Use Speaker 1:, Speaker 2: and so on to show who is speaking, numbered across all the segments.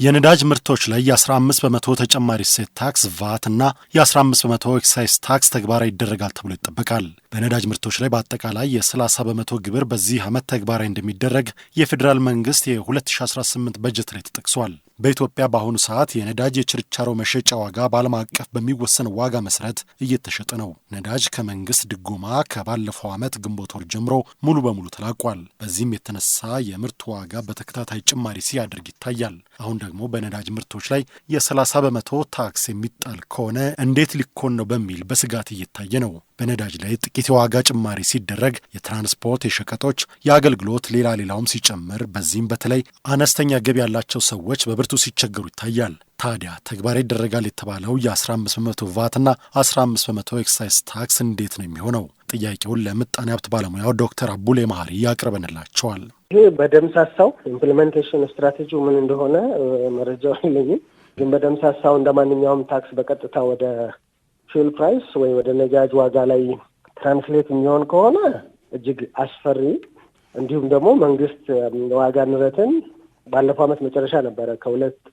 Speaker 1: የነዳጅ ምርቶች ላይ የ15 በመቶ ተጨማሪ እሴት ታክስ ቫት እና የ15 በመቶ ኤክሳይዝ ታክስ ተግባራዊ ይደረጋል ተብሎ ይጠበቃል። በነዳጅ ምርቶች ላይ በአጠቃላይ የ30 በመቶ ግብር በዚህ ዓመት ተግባራዊ እንደሚደረግ የፌዴራል መንግስት የ2018 በጀት ላይ ተጠቅሷል። በኢትዮጵያ በአሁኑ ሰዓት የነዳጅ የችርቻሮ መሸጫ ዋጋ በዓለም አቀፍ በሚወሰን ዋጋ መሰረት እየተሸጠ ነው። ነዳጅ ከመንግስት ድጎማ ከባለፈው ዓመት ግንቦት ወር ጀምሮ ሙሉ በሙሉ ተላቋል። በዚህም የተነሳ የምርት ዋጋ በተከታታይ ጭማሪ ሲያደርግ ይታያል። አሁን ደግሞ በነዳጅ ምርቶች ላይ የ30 በመቶ ታክስ የሚጣል ከሆነ እንዴት ሊኮን ነው በሚል በስጋት እየታየ ነው። በነዳጅ ላይ ጥቂት የዋጋ ጭማሪ ሲደረግ የትራንስፖርት፣ የሸቀጦች፣ የአገልግሎት ሌላውም ሲጨምር፣ በዚህም በተለይ አነስተኛ ገቢ ያላቸው ሰዎች በብርቱ ሲቸገሩ ይታያል። ታዲያ ተግባራዊ ይደረጋል የተባለው የ15 በመቶ ቫትና 15 በመቶ ኤክሳይዝ ታክስ እንዴት ነው የሚሆነው? ጥያቄውን ለምጣኔ ሀብት ባለሙያው ዶክተር አቡሌ መሀሪ ያቅርበንላቸዋል።
Speaker 2: ይህ በደምሳሳው ኢምፕሊሜንቴሽን ስትራቴጂው ምን እንደሆነ መረጃው የለኝም። ግን በደምሳሳው እንደ ማንኛውም ታክስ በቀጥታ ወደ ፊውል ፕራይስ ወይ ወደ ነዳጅ ዋጋ ላይ ትራንስሌት የሚሆን ከሆነ እጅግ አስፈሪ፣ እንዲሁም ደግሞ መንግስት ዋጋ ንረትን ባለፈው ዓመት መጨረሻ ነበረ ከ2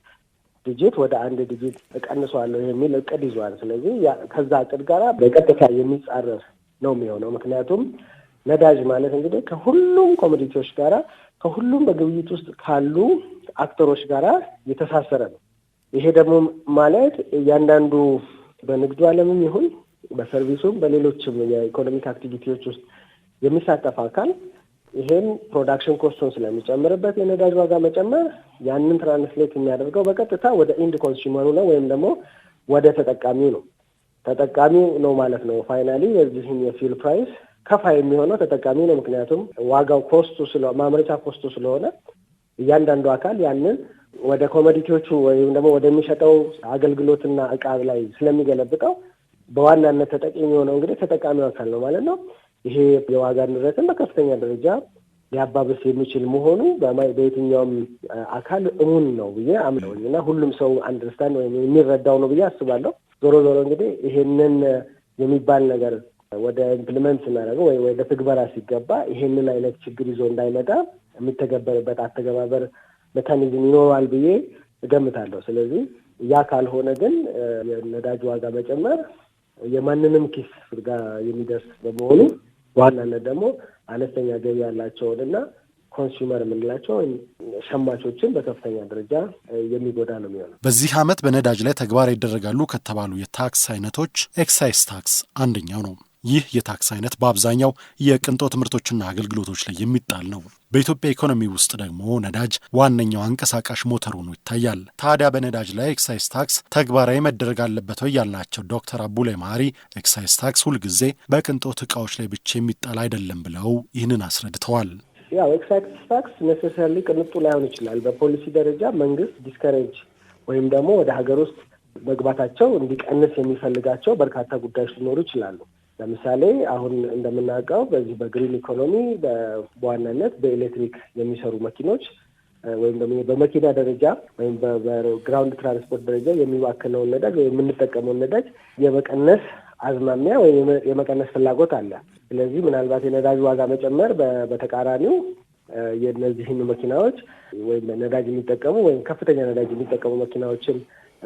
Speaker 2: ዲጂት ወደ 1 ዲጂት እቀንሰዋለሁ የሚል እቅድ ይዟል። ስለዚህ ከዛ እቅድ ጋር በቀጥታ የሚጻረር ነው የሚሆነው። ምክንያቱም ነዳጅ ማለት እንግዲህ ከሁሉም ኮሞዲቲዎች ጋራ ከሁሉም በግብይት ውስጥ ካሉ አክተሮች ጋራ የተሳሰረ ነው። ይሄ ደግሞ ማለት እያንዳንዱ በንግዱ ዓለምም ይሁን በሰርቪሱም በሌሎችም የኢኮኖሚክ አክቲቪቲዎች ውስጥ የሚሳተፍ አካል ይሄን ፕሮዳክሽን ኮስቱን ስለሚጨምርበት የነዳጅ ዋጋ መጨመር ያንን ትራንስሌት የሚያደርገው በቀጥታ ወደ ኢንድ ኮንሱመሩ ነው፣ ወይም ደግሞ ወደ ተጠቃሚው ነው። ተጠቃሚው ነው ማለት ነው። ፋይናሊ የዚህን የፊውል ፕራይስ ከፋይ የሚሆነው ተጠቃሚ ነው። ምክንያቱም ዋጋው ማምረቻ ኮስቱ ስለሆነ እያንዳንዱ አካል ያንን ወደ ኮሞዲቲዎቹ ወይም ደግሞ ወደሚሸጠው አገልግሎትና እቃ ላይ ስለሚገለብጠው በዋናነት ተጠቂ የሚሆነው እንግዲህ ተጠቃሚው አካል ነው ማለት ነው። ይሄ የዋጋ ንረትን በከፍተኛ ደረጃ ሊያባብስ የሚችል መሆኑ በየትኛውም አካል እሙን ነው ብዬ አምነውኝ እና ሁሉም ሰው አንደርስታንድ ወይም የሚረዳው ነው ብዬ አስባለሁ። ዞሮ እንግዲህ ይሄንን የሚባል ነገር ወደ ኢምፕሊመንት ስናደርገው ወይ ወደ ትግበራ ሲገባ ይሄንን አይነት ችግር ይዞ እንዳይመጣ የሚተገበርበት አተገባበር ሜካኒዝም ይኖራል ብዬ እገምታለሁ። ስለዚህ ያ ካልሆነ ግን የነዳጅ ዋጋ መጨመር የማንንም ኪስ ጋር የሚደርስ በመሆኑ በዋናነት ደግሞ አነስተኛ ገቢ ያላቸውንና ኮንሱመር የምንላቸው ሸማቾችን በከፍተኛ ደረጃ የሚጎዳ ነው የሚሆነው።
Speaker 1: በዚህ ዓመት በነዳጅ ላይ ተግባራዊ ይደረጋሉ ከተባሉ የታክስ አይነቶች ኤክሳይዝ ታክስ አንደኛው ነው። ይህ የታክስ አይነት በአብዛኛው የቅንጦት ምርቶችና አገልግሎቶች ላይ የሚጣል ነው። በኢትዮጵያ ኢኮኖሚ ውስጥ ደግሞ ነዳጅ ዋነኛው አንቀሳቃሽ ሞተር ሆኖ ይታያል። ታዲያ በነዳጅ ላይ ኤክሳይዝ ታክስ ተግባራዊ መደረግ አለበት ወይ ያልናቸው ዶክተር አቡሌ መሀሪ ኤክሳይዝ ታክስ ሁልጊዜ በቅንጦት እቃዎች ላይ ብቻ የሚጣል አይደለም ብለው ይህንን አስረድተዋል።
Speaker 2: ያው ኤክሳይዝ ታክስ ኔሴሰርሊ ቅንጡ ላይሆን ይችላል። በፖሊሲ ደረጃ መንግስት ዲስከሬጅ ወይም ደግሞ ወደ ሀገር ውስጥ መግባታቸው እንዲቀንስ የሚፈልጋቸው በርካታ ጉዳዮች ሊኖሩ ይችላሉ። ለምሳሌ አሁን እንደምናውቀው በዚህ በግሪን ኢኮኖሚ በዋናነት በኤሌክትሪክ የሚሰሩ መኪኖች ወይም ደግሞ በመኪና ደረጃ ወይም በግራውንድ ትራንስፖርት ደረጃ የሚባክነውን ነዳጅ ወይም የምንጠቀመውን ነዳጅ የመቀነስ አዝማሚያ ወይም የመቀነስ ፍላጎት አለ። ስለዚህ ምናልባት የነዳጅ ዋጋ መጨመር በተቃራኒው የእነዚህን መኪናዎች ወይም ነዳጅ የሚጠቀሙ ወይም ከፍተኛ ነዳጅ የሚጠቀሙ መኪናዎችን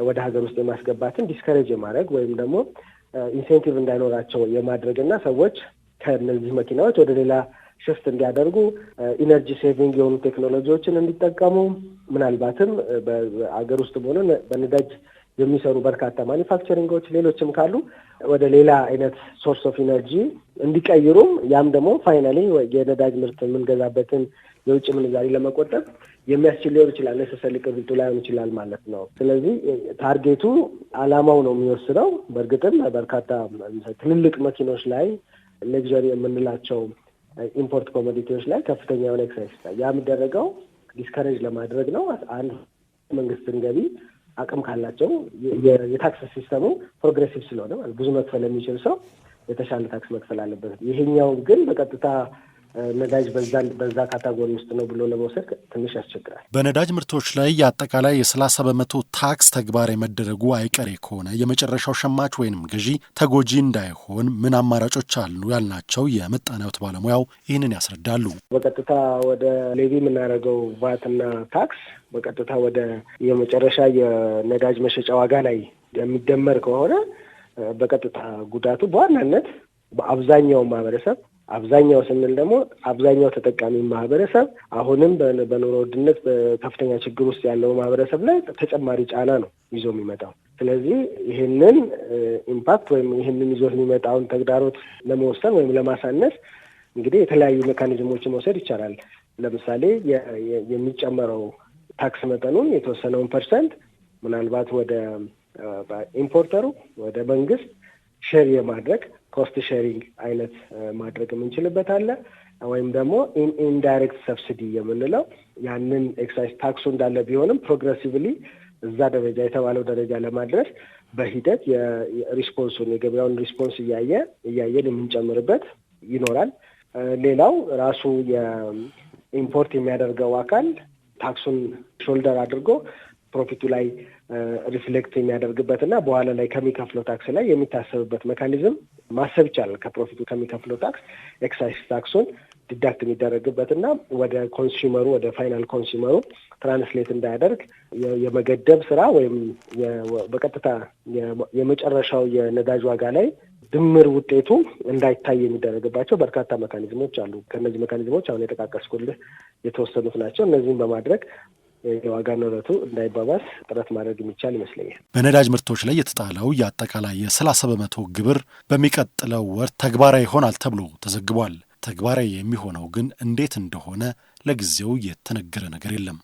Speaker 2: ወደ ሀገር ውስጥ የማስገባትን ዲስከሬጅ የማድረግ ወይም ደግሞ ኢንሴንቲቭ እንዳይኖራቸው የማድረግና ሰዎች ከእነዚህ መኪናዎች ወደ ሌላ ሽፍት እንዲያደርጉ ኢነርጂ ሴቪንግ የሆኑ ቴክኖሎጂዎችን እንዲጠቀሙ ምናልባትም በአገር ውስጥ ሆነ በነዳጅ የሚሰሩ በርካታ ማኒፋክቸሪንጎች ሌሎችም ካሉ ወደ ሌላ አይነት ሶርስ ኦፍ ኢነርጂ እንዲቀይሩም ያም ደግሞ ፋይናሊ የነዳጅ ምርት የምንገዛበትን የውጭ ምንዛሪ ለመቆጠብ የሚያስችል ሊሆን ይችላል። ነሰሰሊ ቅንጡ ላይሆን ይችላል ማለት ነው። ስለዚህ ታርጌቱ አላማው ነው የሚወስነው። በእርግጥም በርካታ ትልልቅ መኪኖች ላይ ሌክዠሪ የምንላቸው ኢምፖርት ኮሞዲቲዎች ላይ ከፍተኛ የሆነ ኤክሳይዝ ያ የሚደረገው ዲስከሬጅ ለማድረግ ነው። አንድ መንግስትን ገቢ አቅም ካላቸው የታክስ ሲስተሙ ፕሮግሬሲቭ ስለሆነ ብዙ መክፈል የሚችል ሰው የተሻለ ታክስ መክፈል አለበት። ይሄኛው ግን በቀጥታ ነዳጅ በዛ ካታጎሪ ውስጥ ነው ብሎ ለመውሰድ ትንሽ ያስቸግራል።
Speaker 1: በነዳጅ ምርቶች ላይ የአጠቃላይ የ30 በመቶ ታክስ ተግባራዊ መደረጉ አይቀሬ ከሆነ የመጨረሻው ሸማች ወይንም ገዢ ተጎጂ እንዳይሆን ምን አማራጮች አሉ ያልናቸው የምጣኔ ሀብት ባለሙያው ይህንን ያስረዳሉ።
Speaker 2: በቀጥታ ወደ ሌቪ የምናደርገው ቫትና ታክስ በቀጥታ ወደ የመጨረሻ የነዳጅ መሸጫ ዋጋ ላይ የሚደመር ከሆነ በቀጥታ ጉዳቱ በዋናነት በአብዛኛው ማህበረሰብ አብዛኛው ስንል ደግሞ አብዛኛው ተጠቃሚ ማህበረሰብ አሁንም በኑሮ ውድነት በከፍተኛ ችግር ውስጥ ያለው ማህበረሰብ ላይ ተጨማሪ ጫና ነው ይዞ የሚመጣው። ስለዚህ ይህንን ኢምፓክት ወይም ይህንን ይዞ የሚመጣውን ተግዳሮት ለመወሰን ወይም ለማሳነስ እንግዲህ የተለያዩ ሜካኒዝሞችን መውሰድ ይቻላል። ለምሳሌ የሚጨመረው ታክስ መጠኑን የተወሰነውን ፐርሰንት ምናልባት ወደ ኢምፖርተሩ ወደ መንግስት ሼር የማድረግ ኮስት ሼሪንግ አይነት ማድረግ የምንችልበት አለ። ወይም ደግሞ ኢንዳይሬክት ሰብሲዲ የምንለው ያንን ኤክሳይዝ ታክሱ እንዳለ ቢሆንም ፕሮግሬሲቭሊ እዛ ደረጃ የተባለው ደረጃ ለማድረስ በሂደት የሪስፖንሱን የገበያውን ሪስፖንስ እያየን የምንጨምርበት ይኖራል። ሌላው ራሱ የኢምፖርት የሚያደርገው አካል ታክሱን ሾልደር አድርጎ ፕሮፊቱ ላይ ሪፍሌክት የሚያደርግበትና በኋላ ላይ ከሚከፍለው ታክስ ላይ የሚታሰብበት ሜካኒዝም ማሰብ ይቻላል። ከፕሮፊቱ ከሚከፍለው ታክስ ኤክሳይዝ ታክሱን ዲዳክት የሚደረግበትና ወደ ኮንሱመሩ ወደ ፋይናል ኮንሱመሩ ትራንስሌት እንዳያደርግ የመገደብ ስራ ወይም በቀጥታ የመጨረሻው የነዳጅ ዋጋ ላይ ድምር ውጤቱ እንዳይታይ የሚደረግባቸው በርካታ ሜካኒዝሞች አሉ። ከእነዚህ ሜካኒዝሞች አሁን የጠቃቀስኩልህ የተወሰኑት ናቸው። እነዚህም በማድረግ የዋጋ ንረቱ እንዳይባባስ ጥረት ማድረግ የሚቻል ይመስለኛል።
Speaker 1: በነዳጅ ምርቶች ላይ የተጣለው የአጠቃላይ የ30 በመቶ ግብር በሚቀጥለው ወር ተግባራዊ ይሆናል ተብሎ ተዘግቧል። ተግባራዊ የሚሆነው ግን እንዴት እንደሆነ ለጊዜው የተነገረ ነገር የለም።